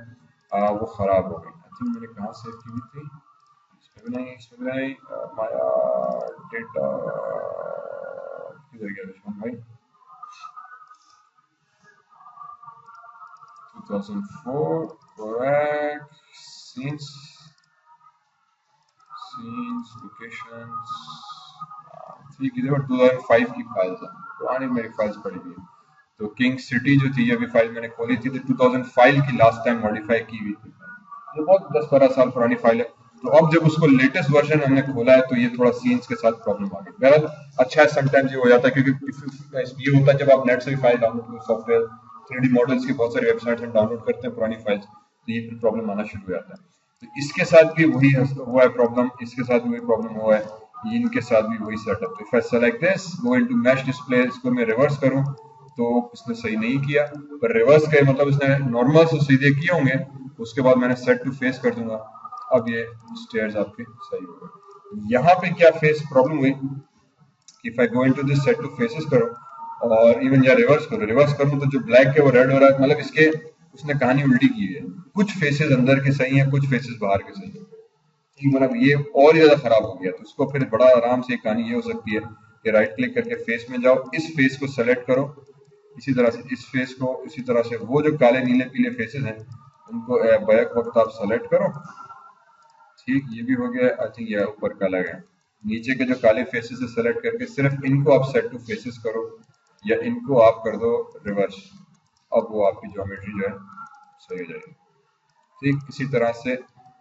वो खराब हो गई। आई थिंक मैंने कहाँ सेव की हुई थी, इसमें भी नहीं माया डेटा किधर गया दुश्मन भाई। 2004 correct scenes locations। ठीक है, 2005 की फाइल्स है, पुरानी मेरी फाइल्स पड़ी हुई है। तो किंग सिटी जो थी अभी फाइल मैंने खोली थी तो 2005 की लास्ट टाइम मॉडिफाई की हुई थी, ये बहुत 10-12 साल पुरानी फाइल है। तो अब जब उसको लेटेस्ट वर्जन हमने खोला है तो ये थोड़ा सीन्स के साथ प्रॉब्लम आ गई। बहरहाल अच्छा है, समटाइम्स ये हो जाता है क्योंकि ये होता है जब आप नेट से भी फाइल डाउनलोड करो, सॉफ्टवेयर 3D मॉडल्स की बहुत सारी वेबसाइट्स हम डाउनलोड करते हैं पुरानी फाइल्स, तो ये फिर प्रॉब्लम आना शुरू हो जाता है। तो इसके साथ भी वही हुआ है प्रॉब्लम, इसके साथ भी वही प्रॉब्लम हुआ है, इनके साथ भी वही सेटअप। तो if I select this, go into mesh display, इसको मैं रिवर्स करूं तो इसने सही नहीं किया, पर रिवर्स का मतलब इसने नॉर्मल से सीधे किए होंगे, उसके बाद मैंने सेट टू फेस कर दूंगा, अब ये स्टेयर्स आपके सही हो गए। यहाँ पे क्या फेस प्रॉब्लम हुई कि if I go into this set to faces करो और इवन या रिवर्स करूं तो जो ब्लैक है वो रेड हो रहा है, मतलब इसके उसने कहानी उल्टी की है। कुछ फेसेस अंदर के सही हैं, कुछ फेसेस बाहर के सही हैं। ठीक, मतलब ये और ज्यादा खराब हो गया। तो इसको फिर बड़ा आराम से कहानी ये हो सकती है कि राइट क्लिक करके फेस में जाओ, इस फेस को सेलेक्ट करो, इसी तरह से इस फेस को, इसी तरह से वो जो काले नीले पीले फेसेस हैं उनको बैक वक्त आप सेलेक्ट करो। ठीक, ये भी हो गया। आई थिंक ये ऊपर काला गया, नीचे के जो काले फेसेस है सेलेक्ट करके सिर्फ इनको आप सेट टू फेसेस करो या इनको आप कर दो रिवर्स, अब वो आपकी ज्योमेट्री जो है सही हो जाएगी। ठीक, इसी तरह से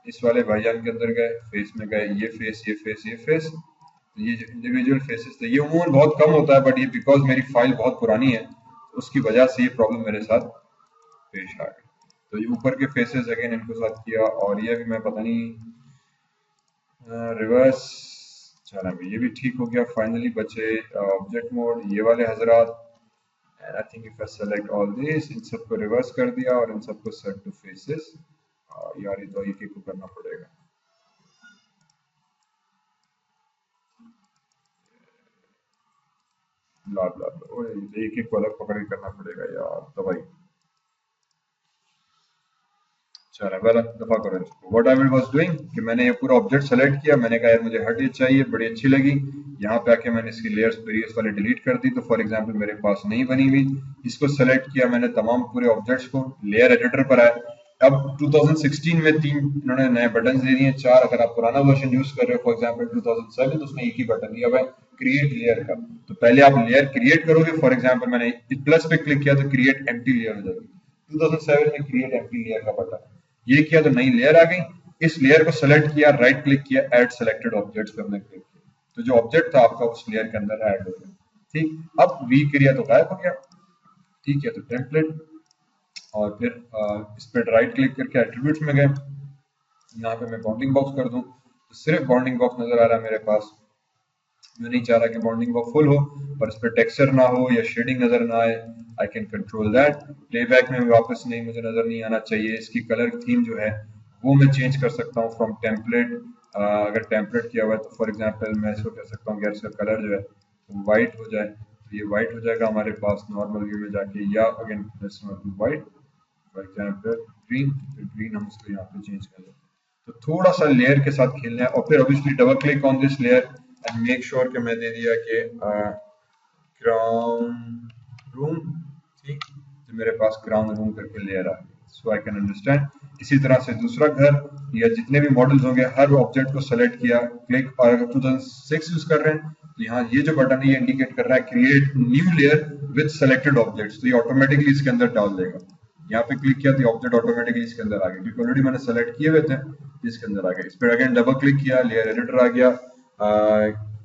इस वाले भाईजान के अंदर गए, फेस में गए, ये फेस ये फेस ये फेस, तो ये जो इंडिविजुअल फेसेस थे ये उम्र बहुत कम होता है, बट ये बिकॉज मेरी फाइल बहुत पुरानी है उसकी वजह से ये प्रॉब्लम मेरे साथ पेश आ गई। तो ये ऊपर के फेसेस अगेन इनको साथ किया और ये भी मैं पता नहीं रिवर्स, चला ये भी ठीक हो गया। फाइनली बचे ऑब्जेक्ट मोड, ये वाले हजरात, and I think if I select all this, इन सबको रिवर्स कर दिया और इन सबको सेट टू फेसेस। यार ये तो एक एक को करना पड़ेगा, ला ला एक एक को अलग पकड़ के करना पड़ेगा यार दवाई। चलो वेल दफा करो इसको। व्हाट आई वाज डूइंग कि मैंने ये पूरा ऑब्जेक्ट सेलेक्ट किया, मैंने कहा यार मुझे हट ये चाहिए, बड़ी अच्छी लगी। यहाँ पे आके मैंने इसकी लेयर्स प्रीवियस वाले डिलीट कर दी, तो फॉर एग्जांपल मेरे पास नहीं बनी हुई, इसको सेलेक्ट किया मैंने तमाम पूरे ऑब्जेक्ट्स को, लेयर एडिटर पर आया। अब 2016 में 3 इन्होंने नए बटन दे दिए, 4 अगर आप पुराना वर्जन यूज कर रहे हो फॉर एग्जांपल 2007 तो उसमें एक ही बटन दिया हुआ है क्रिएट लेयर का। तो पहले आप लेयर क्रिएट करोगे, फॉर एग्जांपल मैंने प्लस पे क्लिक किया तो क्रिएट एम्प्टी लेयर हो जाएगी। 2007 में क्रिएट एम्प्टी लेयर का बटन ये किया तो नई लेयर आ गई, इस लेयर को सेलेक्ट किया, राइट क्लिक किया, ऐड सेलेक्टेड ऑब्जेक्ट्स पे हमने क्लिक किया, तो जो ऑब्जेक्ट था आपका उस लेयर के अंदर ऐड हो गया। ठीक, अब वी किया तो गायब हो गया। ठीक है, तो टेम्पलेट और फिर इस पर राइट क्लिक करके एट्रीब्यूट्स में गए, यहाँ पे मैं बाउंडिंग बॉक्स कर दूं तो सिर्फ बाउंडिंग बॉक्स नजर आ रहा है मेरे पास। मैं नहीं चाह रहा कि बाउंडिंग बॉक्स फुल हो पर इस पर टेक्सचर ना हो या शेडिंग नजर ना आए। I can control that. Playback में वापस नहीं, मुझे नजर नहीं आना चाहिए। इसकी कलर थीम जो है वो मैं चेंज कर सकता हूँ फ्रॉम टेम्पलेट। अगर टेम्पलेट किया हुआ है तो फॉर एग्जांपल मैं इसको कह सकता हूँ कि इसका कलर जो है वो वाइट हो जाए, तो ये वाइट हो जाएगा हमारे पास नॉर्मल व्यू में जाके, या again white for example green, तो ग्रीन हम उसको यहाँ पे चेंज कर लेते हैं। तो थोड़ा सा लेयर के साथ खेलना है और फिर obviously double click on this layer and make sure कि मैं दे दिया कि ग्राउंड रूम। ठीक, तो मेरे पास ग्राउंड रूम करके लेयर आ गई, सो आई कैन अंडरस्टैंड। इसी तरह से दूसरा घर या जितने भी मॉडल्स होंगे हर ऑब्जेक्ट को सेलेक्ट किया, क्लिक, और अगर 2006 यूज कर रहे हैं तो यहाँ ये जो बटन है ये इंडिकेट कर रहा है create new layer with selected objects, तो ये ऑटोमेटिकली इसके अंदर डाल देगा। यहाँ पे क्लिक किया तो ऑब्जेक्ट ऑटोमेटिकली इसके अंदर आ गया क्योंकि ऑलरेडी मैंने सेलेक्ट किए हुए थे, इसके अंदर आ गया। इस पर अगेन डबल क्लिक किया, लेयर एडिटर आ गया।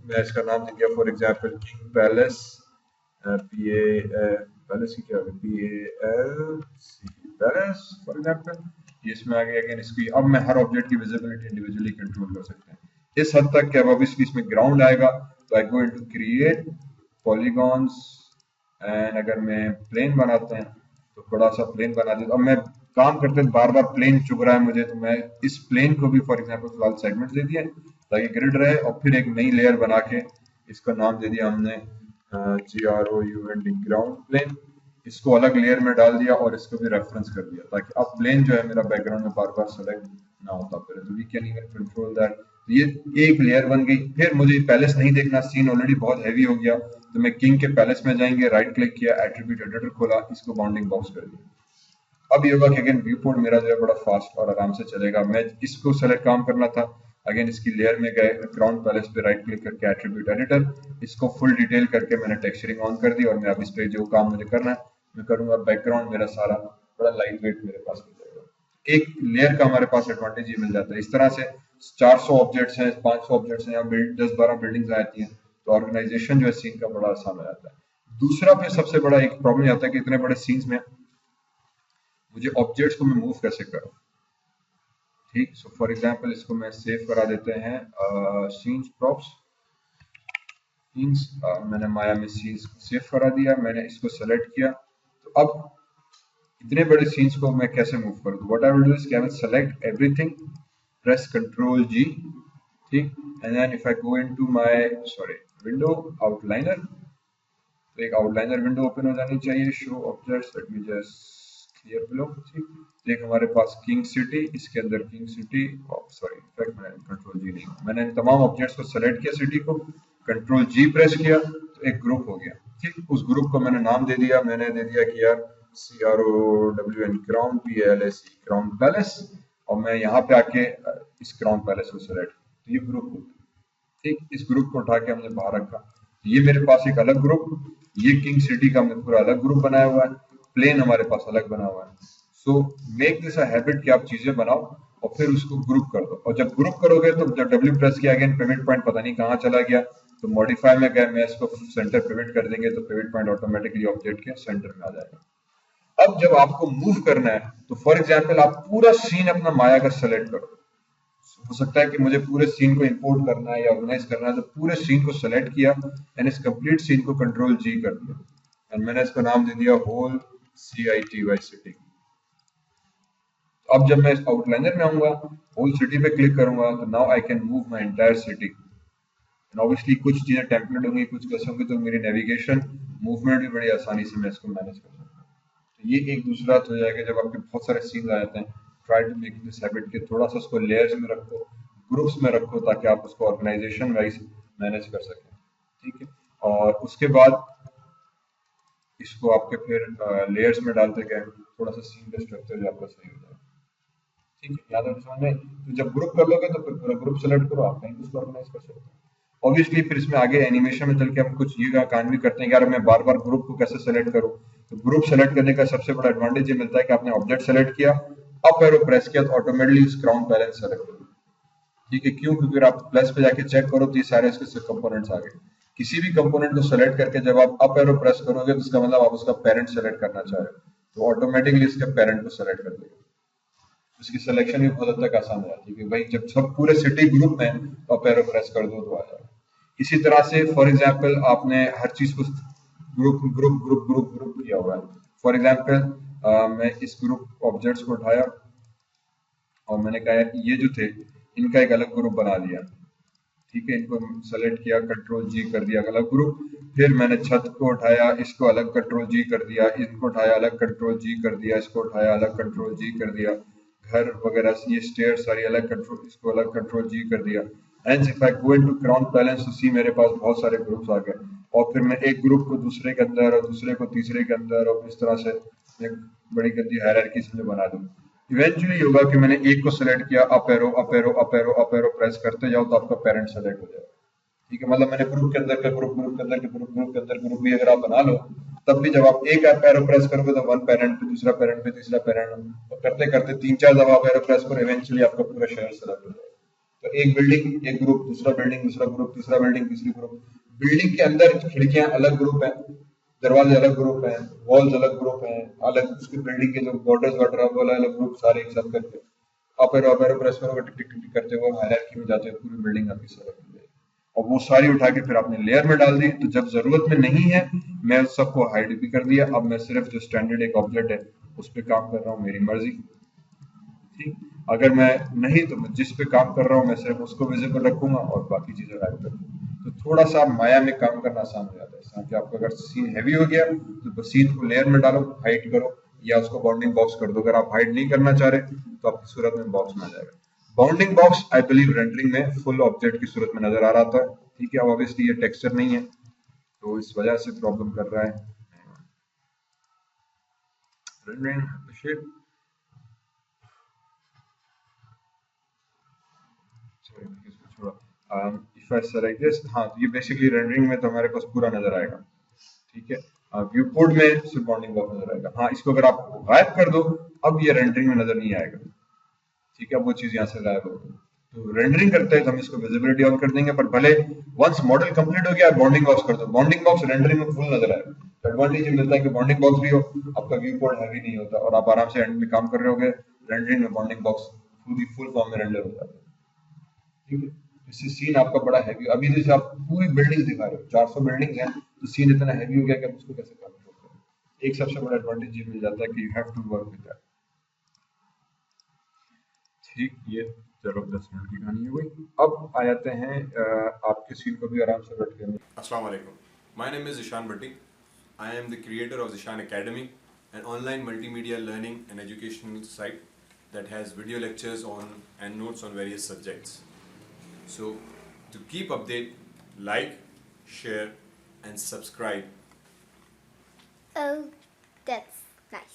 मैं इसका नाम दे दिया for example king palace, P A palace की क्या होगा, P A L C palace for example. ये इसमें आ गया। अगेन इसकी अब मैं हर ऑब्जेक्ट की विजिबिलिटी इंडिविजुअली कंट्रोल कर सकते हैं इस हद तक कि अब ऑब्वियसली इसमें ग्राउंड आएगा तो I go into create polygons and अगर मैं प्लेन बनाते हैं तो थोड़ा सा प्लेन बना देता। अब मैं काम करते बार बार प्लेन चुभ रहा है मुझे, तो मैं इस प्लेन को भी फॉर एग्जांपल फिलहाल सेगमेंट दे दिया ताकि ग्रिड रहे, और फिर एक नई लेयर बना के इसका नाम दे दिया हमने GROUND ग्राउंड प्लेन। इसको अलग लेयर में डाल दिया और इसको भी रेफरेंस कर दिया ताकि अब प्लेन जो है मेरा बैकग्राउंड में बार बार सेलेक्ट ना होता फिर। तो we can even control that. ये एक लेयर बन गई। फिर मुझे पैलेस नहीं देखना, सीन ऑलरेडी बहुत हैवी हो गया, तो मैं किंग के पैलेस में जाएंगे, राइट क्लिक किया, एट्रीब्यूट एडिटर खोला, इसको बाउंडिंग बॉक्स कर दिया। अब ये होगा कि अगेन व्यू पोर्ट मेरा जो है बड़ा फास्ट और आराम से चलेगा। मैं इसको सेलेक्ट काम करना था, अगेन इसकी लेयर में गए, क्राउन पैलेस पे राइट क्लिक करके एट्रीब्यूट एडिटर, इसको फुल डिटेल करके मैंने टेक्सचरिंग ऑन कर दी और मैं अब इस पे जो काम मुझे करना है मैं करूंगा। बैकग्राउंड मेरा सारा बड़ा लाइट वेट मेरे पास मिल जाएगा। एक लेयर का हमारे पास एडवांटेज ये मिल जाता है। इस तरह से 400 ऑब्जेक्ट्स हैं, 500 ऑब्जेक्ट्स हैं, यहाँ 10-12 बिल्डिंग्स आती हैं, तो ऑर्गेनाइजेशन जो है सीन का बड़ा आसान हो जाता है। दूसरा फिर सबसे बड़ा एक प्रॉब्लम आता है कि इतने बड़े सीन्स में मुझे ऑब्जेक्ट्स को मैं मूव कैसे करूं। ठीक, सो फॉर एग्जांपल इसको मैं सेव करा देते हैं, सीन्स प्रॉप्स सीन्स, मैंने माया में सीन्स सेव करा दिया, मैंने इसको सेलेक्ट किया। तो अब इतने बड़े सीन्स को मैं कैसे मूव करूं, what I will do is I will select everything, press control G, ठीक, and then if I go into my window outliner, तो एक आउटलाइनर विंडो ओपन हो जानी चाहिए, show objects, let me just clear below. ठीक, देख हमारे पास किंग सिटी, इसके अंदर किंग सिटी, इनफैक्ट मैंने कंट्रोल जी नहीं, मैंने इन तमाम ऑब्जेक्ट्स को सेलेक्ट किया, सिटी को कंट्रोल जी प्रेस किया तो एक ग्रुप हो गया। ठीक, उस ग्रुप को मैंने नाम दे दिया, मैंने दे दिया कि यार CROWN crown PLS crown palace, और मैं यहाँ पे आके इस क्राउन पैलेस को सेलेक्ट, तो ये ग्रुप हो गया। ठीक, इस ग्रुप को उठा के हमने बाहर रखा, ये मेरे पास एक अलग ग्रुप, ये किंग सिटी का हमने पूरा अलग ग्रुप बनाया हुआ है, प्लेन हमारे पास अलग बना हुआ है। So make this a habit कि आप चीजें बनाओ और फिर उसको ग्रुप कर दो, और जब ग्रुप करोगे तो जब W प्रेस किया, अगेन पिवट पॉइंट पता नहीं कहाँ चला गया, तो मॉडिफाई में गए, मैं इसको सेंटर पिवट कर देंगे तो पिवट पॉइंट ऑटोमेटिकली ऑब्जेक्ट के सेंटर में आ जाएगा। अब जब आपको मूव करना है तो फॉर एग्जांपल आप पूरा सीन अपना माया का सेलेक्ट करो। हो सकता है कि मुझे पूरे सीन को इंपोर्ट करना है या ऑर्गेनाइज करना है, तो पूरे सीन को सेलेक्ट किया एंड इस कंप्लीट सीन को कंट्रोल जी कर दिया एंड मैंने इसको नाम दे दिया होल CITY सिटी। अब जब मैं इस आउटलाइनर में आऊंगा, होल सिटी पे क्लिक करूंगा, तो now I can move my entire city. And obviously कुछ चीजें टेम्पलेट होंगी, कुछ कैसे होंगी, तो मेरी नेविगेशन मूवमेंट भी बड़ी आसानी से मैं इसको मैनेज कर सकता हूँ। तो ये एक दूसरा हो जाएगा जब आपके बहुत सारे सीन्स आ जाते हैं, try to make this habit कि थोड़ा सा उसको लेयर्स में रखो, ग्रुप्स में रखो, ताकि आप उसको ऑर्गेनाइजेशन वाइज मैनेज कर सकें। ठीक है, और उसके बाद इसको आपके फिर लेयर्स में डालते गए, थोड़ा सा सीन का स्ट्रक्चर जो आपका सही हो जाएगा। ठीक है, याद रखना समझ में। तो जब ग्रुप कर लोगे तो फिर पूरा ग्रुप सेलेक्ट करो, आप कहीं उसको ऑर्गेनाइज कर सकते हो। ऑब्वियसली फिर इसमें आगे एनिमेशन में चल के हम कुछ ये काम भी करते हैं कि यार मैं बार बार ग्रुप को कैसे सेलेक्ट करूं। तो ग्रुप सेलेक्ट करने का सबसे बड़ा एडवांटेज ये मिलता है कि आपने ऑब्जेक्ट सेलेक्ट किया, अप एरो प्रेस किया तो ऑटोमेटिकली इस क्राउन पैलेस सेलेक्ट हो। ठीक है, क्यों? क्योंकि आप प्लस पे जाके चेक करो तो ये सारे इसके कंपोनेंट्स आ गए। किसी भी कंपोनेंट को सेलेक्ट करके जब आप अप एरो प्रेस करोगे तो इसका मतलब आप उसका पेरेंट सेलेक्ट करना चाह रहे हो, तो ऑटोमेटिकली इसके पेरेंट को सेलेक्ट कर देगा। उसकी सिलेक्शन भी बहुत हद तक आसान हो जाती है कि भाई जब सब पूरे सिटी ग्रुप में तो अप एरो प्रेस कर दो तो आ जाएगा। इसी तरह से फॉर एग्जांपल आपने हर चीज को group group group group group किया हुआ है। फॉर एग्जांपल मैं इस ग्रुप ऑब्जेक्ट्स को उठाया और मैंने कहा ये जो थे इनका एक अलग ग्रुप बना दिया। ठीक है, इनको सेलेक्ट किया, कंट्रोल जी कर दिया अलग ग्रुप। फिर मैंने छत को उठाया, इसको अलग कंट्रोल जी कर दिया, इनको उठाया अलग कंट्रोल जी कर दिया, इसको उठाया अलग कंट्रोल जी कर दिया, घर वगैरह ये स्टेयर सारी अलग कंट्रोल, इसको अलग कंट्रोल जी कर दिया। And if I go into crown palace तो सी मेरे पास बहुत सारे ग्रुप्स आ गए, और फिर मैं एक ग्रुप को दूसरे के अंदर और दूसरे को तीसरे के अंदर और इस तरह से एक बड़ी गंदी हायरार्की से बना दूं। इवेंचुअली होगा कि मैंने एक को सेलेक्ट किया, up arrow up arrow up arrow up arrow press करते जाओ तो आपका पेरेंट सेलेक्ट हो जाएगा। ठीक है, मतलब मैंने ग्रुप के अंदर का ग्रुप, ग्रुप के अंदर के ग्रुप, ग्रुप के अंदर ग्रुप भी अगर आप बना लो तब भी जब आप एक एरो प्रेस करोगे तो वन पेरेंट पे, दूसरा पेरेंट पे, तीसरा पेरेंट, तो करते करते 3-4 दफा आप एरो प्रेस करो, इवेंचुअली आपका पूरा शहर सेलेक्ट हो जाएगा। तो एक बिल्डिंग एक ग्रुप, दूसरा बिल्डिंग दूसरा ग्रुप, तीसरा बिल्डिंग तीसरी ग्रुप, बिल्डिंग के अंदर खिड़कियां अलग ग्रुप है, दरवाजे अलग ग्रुप हैं, वॉल्स अलग ग्रुप हैं, अलग उसकी बिल्डिंग के जो बॉर्डर्स वाटर है वो अलग अलग ग्रुप, सारे एक साथ करके आप एरो प्रेस करोगे, टिक टिक टिक टिक करते हुए हायरार्की में जाते हुए पूरी बिल्डिंग आपकी सेलेक्ट हो जाएगी। और वो सारी उठा के फिर आपने लेयर में डाल दी, तो जब जरूरत में नहीं है मैं उस सबको हाइड भी कर दिया, अब मैं सिर्फ जो स्टैंडर्ड एक ऑब्जेक्ट है उस पर काम कर रहा हूँ, मेरी मर्जी। ठीक, अगर मैं नहीं तो मैं जिस पे काम कर रहा हूँ मैं सिर्फ उसको विजिबल रखूंगा और बाकी चीजें गायब कर दूंगा। तो थोड़ा सा माया में काम करना आसान हो जाता है। जैसा कि आपका अगर सीन हैवी हो गया तो सीन को लेयर में डालो, हाइड करो, या उसको बाउंडिंग बॉक्स कर दो। अगर आप हाइड नहीं करना चाह रहे तो आपकी सूरत में बॉक्स में आ जाएगा। Bounding box I believe rendering में फुल ऑब्जेक्ट की सूरत में नजर आ रहा था। ठीक है, अब ऑब्वियसली ये टेक्सचर नहीं है तो इस वजह से प्रॉब्लम कर रहा है rendering. If I select this, हाँ, तो ये बेसिकली रेंडरिंग में तो हमारे पास पूरा नजर आएगा। ठीक है, व्यू कोड में सिर्फ बाउंडिंग बॉक्स नजर आएगा। हाँ, इसको अगर आप गायब कर दो अब ये रेंडरिंग में नजर नहीं आएगा। ठीक है, वो चीज यहाँ से गायब हो गई। तो रेंडरिंग करते हैं तो हम इसको विजिबिलिटी ऑन कर देंगे, पर भले वंस मॉडल कंप्लीट हो गया बाउंडिंग बॉक्स कर दो, बाउंडिंग बॉक्स रेंडरिंग में फुल नजर आएगा। तो एडवांटेज ये मिलता है कि बाउंडिंग बॉक्स भी हो, आपका व्यू कोड हैवी नहीं होता और आप आराम से एंड में काम कर रहे होगे, रेंडरिंग में बाउंडिंग बॉक्स पूरी फुल फॉर्म में रेंडर हो जाता है। ठीक है, इससे सीन आपका बड़ा हैवी, अभी जैसे आप पूरी बिल्डिंग दिखा रहे हो, 400 बिल्डिंग है, तो सीन इतना हैवी हो गया कि आप उसको कैसे काम करोगे। एक सबसे बड़ा एडवांटेज ये मिल जाता है कि you have to work with that. ठीक, ये चलो 10 मिनट की कहानी हो गई। अब आ जाते हैं आपके सीन को भी आराम से बैठ के। Assalamu alaikum. My name is Zishan Bhatti. I am the creator of Zishan Academy, an online multimedia learning and educational site that has video lectures on and notes on various subjects. So, to keep update, like, share, and subscribe. Oh, that's nice.